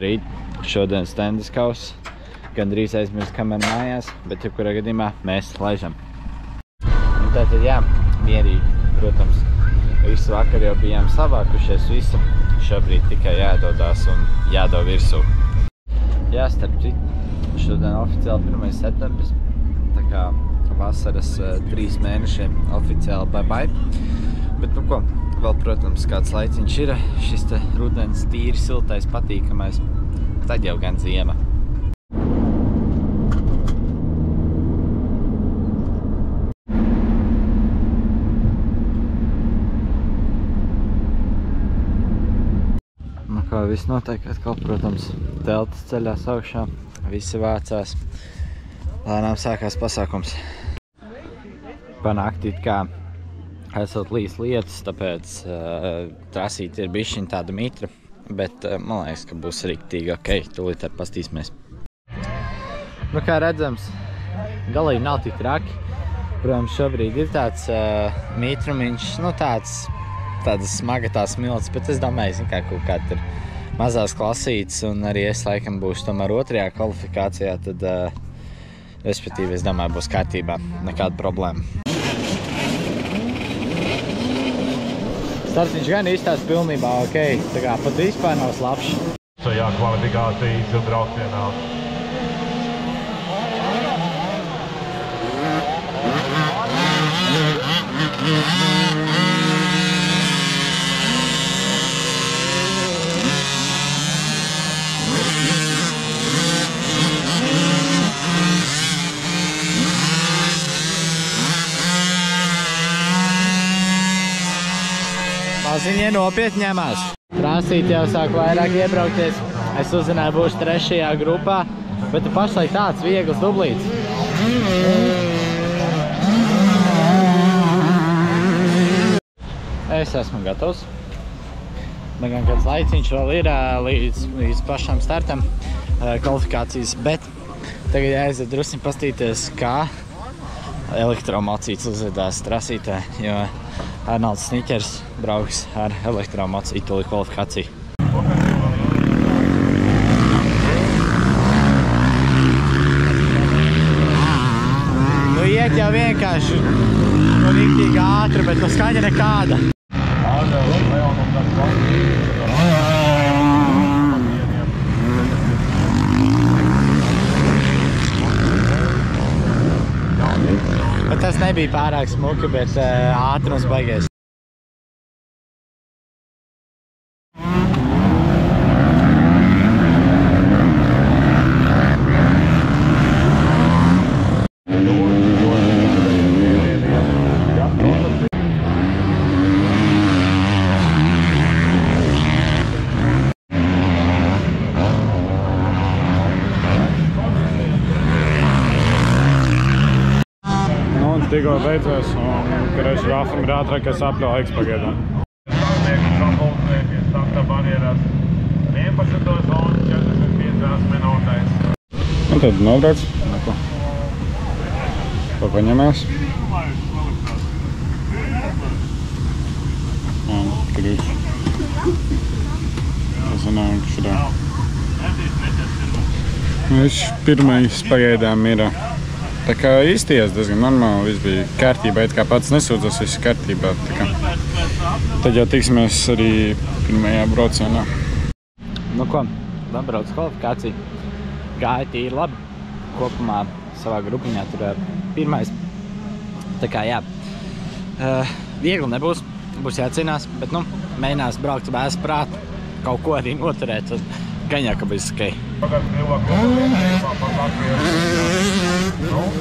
Rīt šodien stendas kauss. Gandrīz aizmirst kameru mājās, bet jebkurā gadījumā mēs laižam. Un tātad jā, mierīgi, protams, visu vakar jau bijām savākušies visu. Šobrīd tikai jādodās un jādod virsū. Jā, starp citu, šodien oficiāli 1. septembris. Tā kā vasaras 3 mēnešiem oficiāli bye-bye. Bet nu ko, vēl, protams, kāds laiciņš ir. Šis te rudens tīri siltais, patīkamais. Tad jau gan ziema. Nu kā viss notiek atkal, protams, teltis ceļās augšā. Visi vācās. Lēnām sākās pasākums. Panākt it kā esot līs lietas, tāpēc trasīte ir bišķiņ tāda mitra. Bet man liekas, ka būs riktīgi ok, tūlīt ar pastīsimies. Nu kā redzams, galīgi nav tik traki. Protams, šobrīd ir tāds mitrumiņš, nu tāda smaga tā smilts, bet es domāju, zin kā kaut kā tur mazās klasītes, un arī es laikam būšu tomēr 2. kvalifikācijā, tad respektīvi, es domāju, būs kārtībā, nekāda problēma. Startiņš gan izstās pilnībā ok, tā kā pat vispār nav slapš. Šajā kvalifikācijas braucienā. Maziņie nopietni ņemās. Trasīt jau sāk vairāk iebraukties. Es uzzināju, būšu 3. grupā, bet pašlaik tāds viegls dublīts. Es esmu gatavs. Gan kāds laiciņš vēl ir līdz pašam startam kvalifikācijas, bet tagad jāaiziet drusciņ pastīties, kā elektromocīts uzvedās trasītē, jo Arnolds Sniķers brauks ar elektromocītu kvalifikāciju. Nu iet jau vienkārši riktīgi ātri, bet nu skaņa nekāda. Tas nebija pārāk smuki, bet ātrums baigies. Tikko beidzos, un karēšu rāfam ir ātrākais apļo laiks pagaidām. Starpnieks propulsē pie starta barjeras 11 un 45 minūtēs. Un tad nobrauc. Ko paņemās? Un krīč. Tas nāk šurā. Viņš pirmais pagaidām ir. Tā kā īstījās diezgan normāli, viss bija kārtībā, it kā pats nesūdzos, viss kārtībā. Tad jau tiksimies arī 1. braucienā. Nu ko, brauc kvalifikācija. Gāja tīri labi. Kopumā savā grupiņā tur 1. Tā kā jā, viegli nebūs, būs jācīnās, bet nu, mēģinās braukt vēs prāt, kaut ko arī noturēt, tad gan jau, ka būs ok.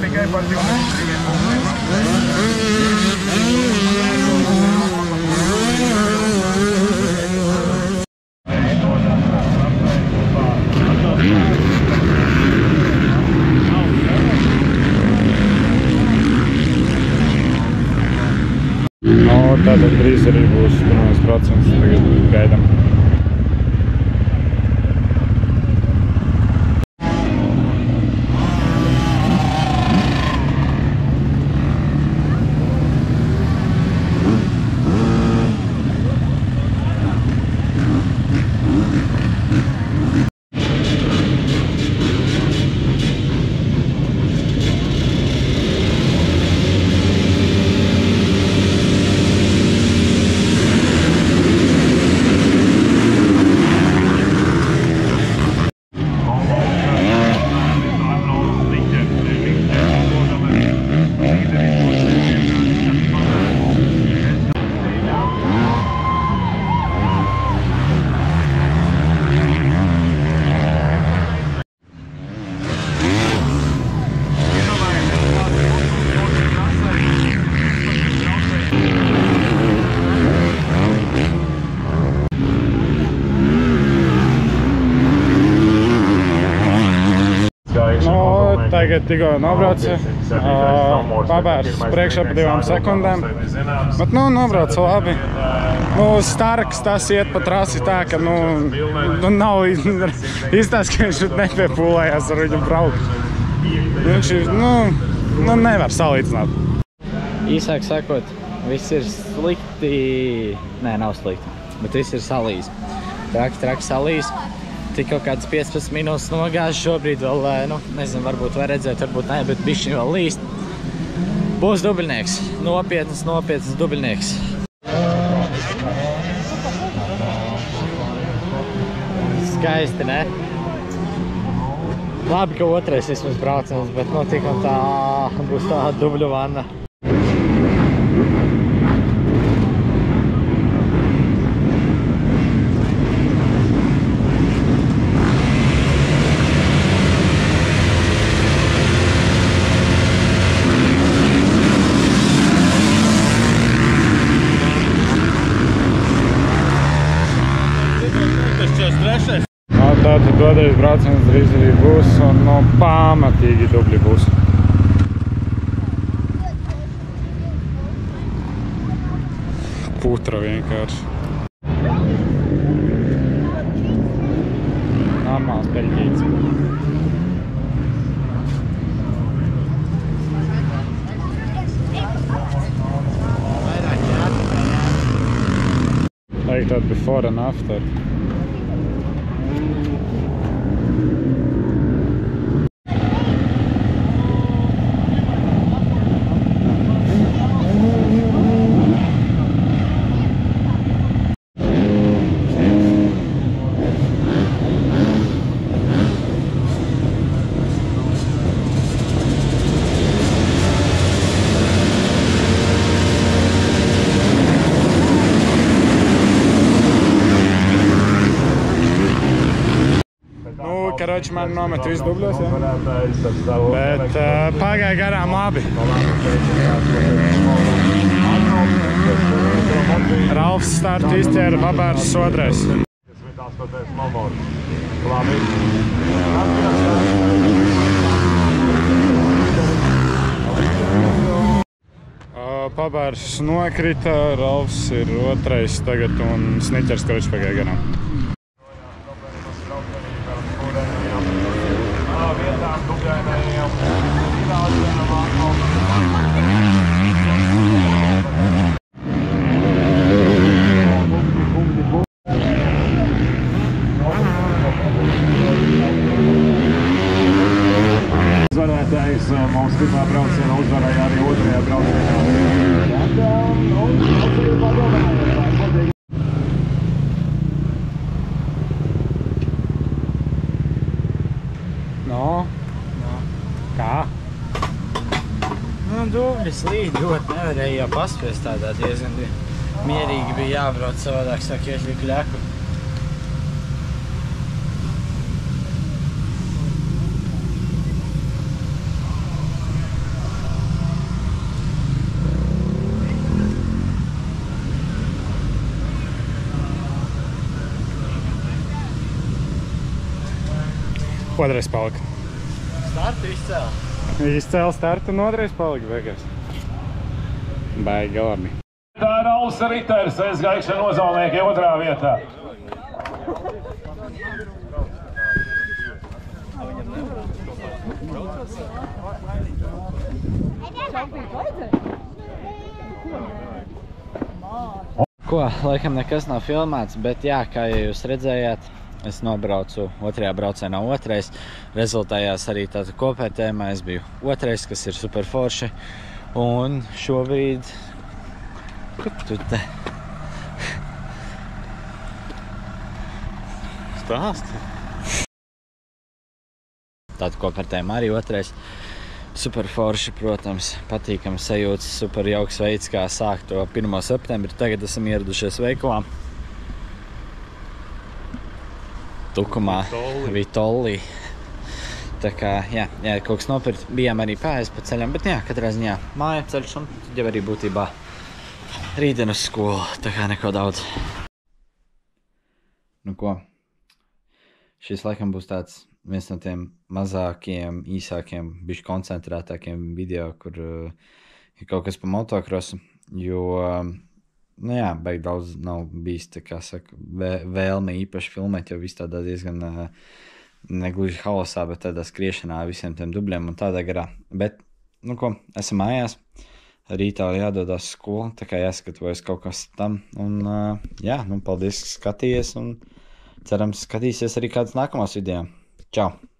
Tikai par 2 Tātad drīz arī būs 1%, tagad gaidām. tagad tikko nobraucu, pabērs priekšā pa 2 sekundēm, bet, nu, nobraucu labi. Nu, Starks tas iet pa trasi tā, ka, nu nav izstāst, ka viņš nepiepūlējās ar viņu braukt. Viņš ir, nu, nevar salīdzināt. Īsāk sakot, viss ir slikti, nē, nav slikti, bet viss ir salīs. Traki salīs. Tik kaut kāds 15 minūtes nogāž, šobrīd vēl, nu, nezinu, varbūt var redzēt, varbūt nē, bet bišķiņ vēl līst. Būs dubļnieks, nopietnas dubļnieks. Skaisti, ne? Labi, ka otrais vismaz brauciens, bet, nu, tik un tā būs tā dubļu vanna. Tātad dotais brauciens drīz arī būs un no pamatīgi dubļi būs. Putra vienkārši. Normāls peļķīts. Like that before and after. Karoči man nomet visu dubļos, ja? Bet pagāja garām labi. Ralfs startu izķēra, pabērs otrais. Pabērs nokrita, Ralfs ir otrais tagad un Sniķers karoči pagāja garām. Uzvarētājs mums pirmā brauciena uzvarēja arī otrajā braucienā. No? Kā? Nu, dubļi slīd ļoti nevarēja jau paspiest tādā diezgan mierīgi bija jābrauc, savādāk sāk iešļi kļaku. Otrais palika. Startu izcēla. Izcēla startu un otrais palika beigās. Baigi labi. Tā ir Ralfs Riters, aizgājušie nozalnieki otrā vietā. Ko, laikam nekas nav filmēts, bet jā, kā jūs redzējāt, es nobraucu otrajā braucienā otrais. Rezultējās arī tāda kopējtēmā. Es biju otrais, kas ir super forši. Un šobrīd... Kur tu te? Stāsti? Tāda kopējtēmā arī otrais. Super forši, protams, patīkams sajūtas, super jauks veids, kā sākt to 1. septembri. Tagad esam ieradušies veikalā. Tukumā, Vitolli. Tā kā, jā, kaut kas nopirkt. Bijām arī pējas pa ceļam, bet jā, katrā ziņā māja ceļš un tad jau arī būtībā rītdien uz skolu, tā kā neko daudz. Nu ko, šis laikam būs tāds viens no tiem mazākiem, īsākiem, bišķi koncentrētākiem video, kur ir kaut kas pa motokrosu, jo, nu jā, baigi daudz nav bijis, tā kā saka, vēlme īpaši filmēt, jo viss tādā diezgan negluži haosā, bet tādā skriešanā visiem tiem dubļiem un tādā garā. Bet, nu ko, esam mājās, rītā jādodās skolu, tā kā jāskatavojas kaut kas tam, un jā, nu paldies, ka skatījies, un cerams skatīsies arī kāds nākamās video. Čau!